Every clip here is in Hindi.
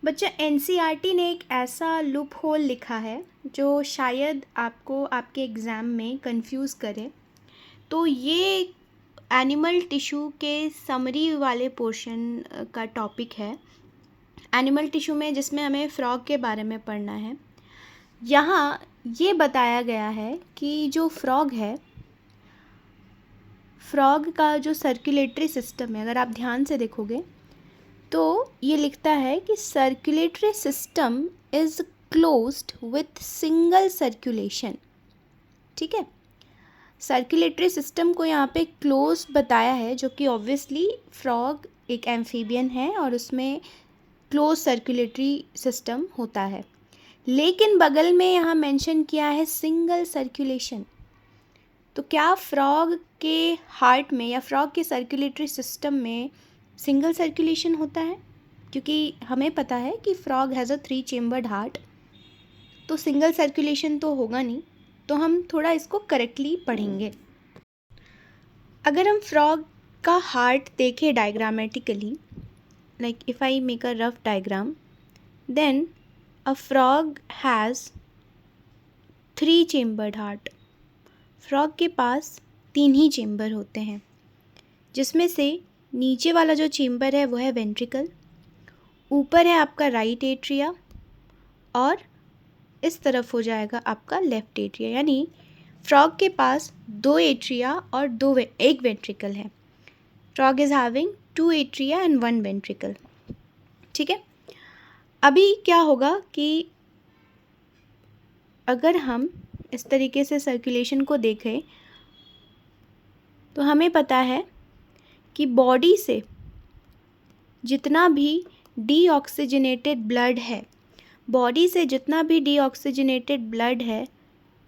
बच्चा एनसीईआरटी ने एक ऐसा लूप होल लिखा है जो शायद आपको आपके एग्ज़ाम में कंफ्यूज करे। तो ये एनिमल टिश्यू के समरी वाले पोर्शन का टॉपिक है। एनिमल टिश्यू में जिसमें हमें फ्रॉग के बारे में पढ़ना है। यहाँ ये बताया गया है कि जो फ्रॉग है, फ्रॉग का जो सर्कुलेटरी सिस्टम है, अगर आप ध्यान से देखोगे तो ये लिखता है कि circulatory system is closed with single circulation. ठीक है, सर्कुलेटरी सिस्टम को यहाँ पे क्लोज बताया है, जो कि ऑब्वियसली फ्रॉग एक एम्फीबियन है और उसमें क्लोज सर्कुलेटरी सिस्टम होता है। लेकिन बगल में यहाँ मेंशन किया है सिंगल सर्कुलेशन। तो क्या फ्रॉग के हार्ट में या फ्रॉग के सर्कुलेटरी सिस्टम में सिंगल सर्कुलेशन होता है? क्योंकि हमें पता है कि frog has a 3 chambered heart, तो सिंगल सर्कुलेशन तो होगा नहीं। तो हम थोड़ा इसको करेक्टली पढ़ेंगे। अगर हम फ्रॉग का हार्ट देखें diagrammatically, like if I make a rough diagram, then a frog has 3 chambered heart. Frog के पास 3 ही चेम्बर होते हैं, जिसमें से नीचे वाला जो चेम्बर है वो है वेंट्रिकल, ऊपर है आपका राइट एट्रिया और इस तरफ हो जाएगा आपका लेफ्ट एट्रिया। यानी फ्रॉग के पास 2 एट्रिया और एक वेंट्रिकल है। Frog is having 2 atria and 1 ventricle. ठीक है, अभी क्या होगा कि अगर हम इस तरीके से सर्कुलेशन को देखें तो हमें पता है कि बॉडी से जितना भी डीऑक्सीजनेटेड ब्लड है,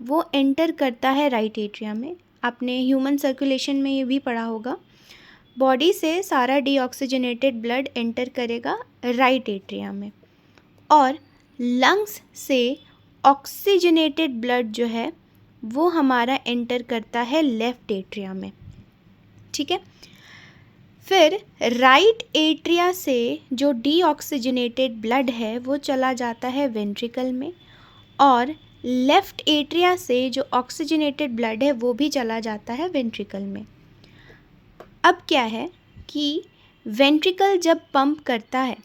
वो एंटर करता है राइट एट्रिया में। आपने ह्यूमन सर्कुलेशन में ये भी पढ़ा होगा। बॉडी से सारा डीऑक्सीजनेटेड ब्लड एंटर करेगा राइट एट्रिया में, और लंग्स से ऑक्सीजनेटेड ब्लड जो है वो हमारा एंटर करता है लेफ्ट एट्रिया में। ठीक है, फिर राइट एट्रिया से जो डीऑक्सीजनेटेड ब्लड है वो चला जाता है वेंट्रिकल में, और लेफ्ट एट्रिया से जो ऑक्सीजनेटेड ब्लड है वो भी चला जाता है वेंट्रिकल में। अब क्या है कि वेंट्रिकल जब पंप करता है,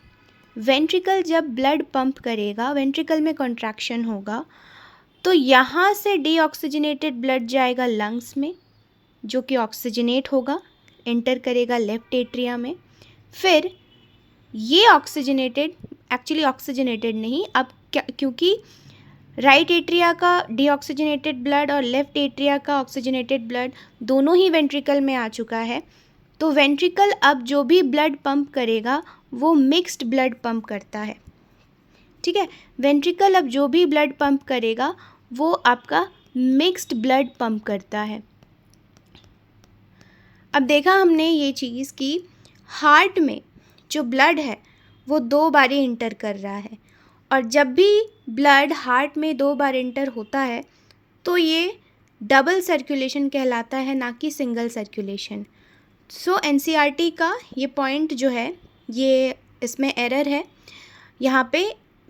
वेंट्रिकल जब ब्लड पंप करेगा, वेंट्रिकल में कॉन्ट्रैक्शन होगा, तो यहाँ से डीऑक्सीजनेटेड ब्लड जाएगा लंग्स में, जो कि ऑक्सीजनेट होगा, एंटर करेगा लेफ्ट एट्रिया में। फिर ये एक्चुअली ऑक्सीजनेटेड नहीं, अब क्या, क्योंकि राइट एट्रिया का डीऑक्सीजनेटेड ब्लड और लेफ्ट एट्रिया का ऑक्सीजनेटेड ब्लड दोनों ही वेंट्रिकल में आ चुका है, तो वेंट्रिकल अब जो भी ब्लड पंप करेगा वो मिक्स्ड ब्लड पंप करता है। ठीक है, वेंट्रिकल अब जो भी ब्लड पंप करेगा वो आपका मिक्स्ड ब्लड पंप करता है। अब देखा हमने ये चीज़ कि हार्ट में जो ब्लड है वो 2 बार इंटर कर रहा है, और जब भी ब्लड हार्ट में 2 बार इंटर होता है तो ये डबल सर्कुलेशन कहलाता है, ना कि सिंगल सर्कुलेशन। सो एनसीईआरटी का ये पॉइंट जो है ये इसमें एरर है। यहाँ पे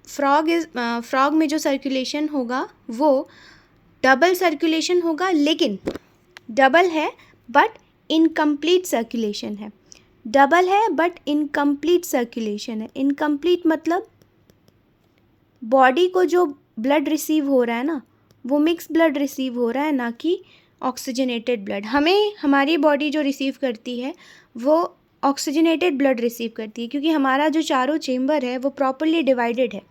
फ्रॉग में जो सर्कुलेशन होगा वो डबल सर्कुलेशन होगा, लेकिन डबल है बट इनकम्प्लीट सर्कुलेशन है। डबल है बट इनकम्प्लीट सर्कुलेशन है। इनकम्प्लीट मतलब बॉडी को जो ब्लड रिसीव हो रहा है ना, वो मिक्स ब्लड रिसीव हो रहा है, ना कि ऑक्सीजनेटेड ब्लड। हमें हमारी बॉडी जो रिसीव करती है वो ऑक्सीजनेटेड ब्लड रिसीव करती है, क्योंकि हमारा जो चारों चेम्बर है वो प्रॉपरली डिवाइडेड है।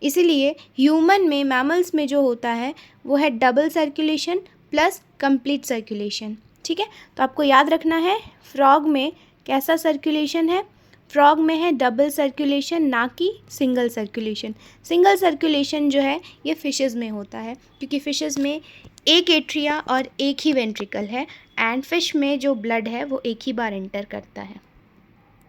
इसीलिए ह्यूमन में, मैमल्स में जो होता है वो है double circulation plus complete circulation. ठीक है, तो आपको याद रखना है फ्रॉग में कैसा सर्कुलेशन है। फ्रॉग में है डबल सर्कुलेशन, ना कि सिंगल सर्कुलेशन। सिंगल सर्कुलेशन जो है ये फिशेस में होता है, क्योंकि फिशेस में एक एट्रिया और एक ही वेंट्रिकल है, एंड फिश में जो ब्लड है वो एक ही बार एंटर करता है।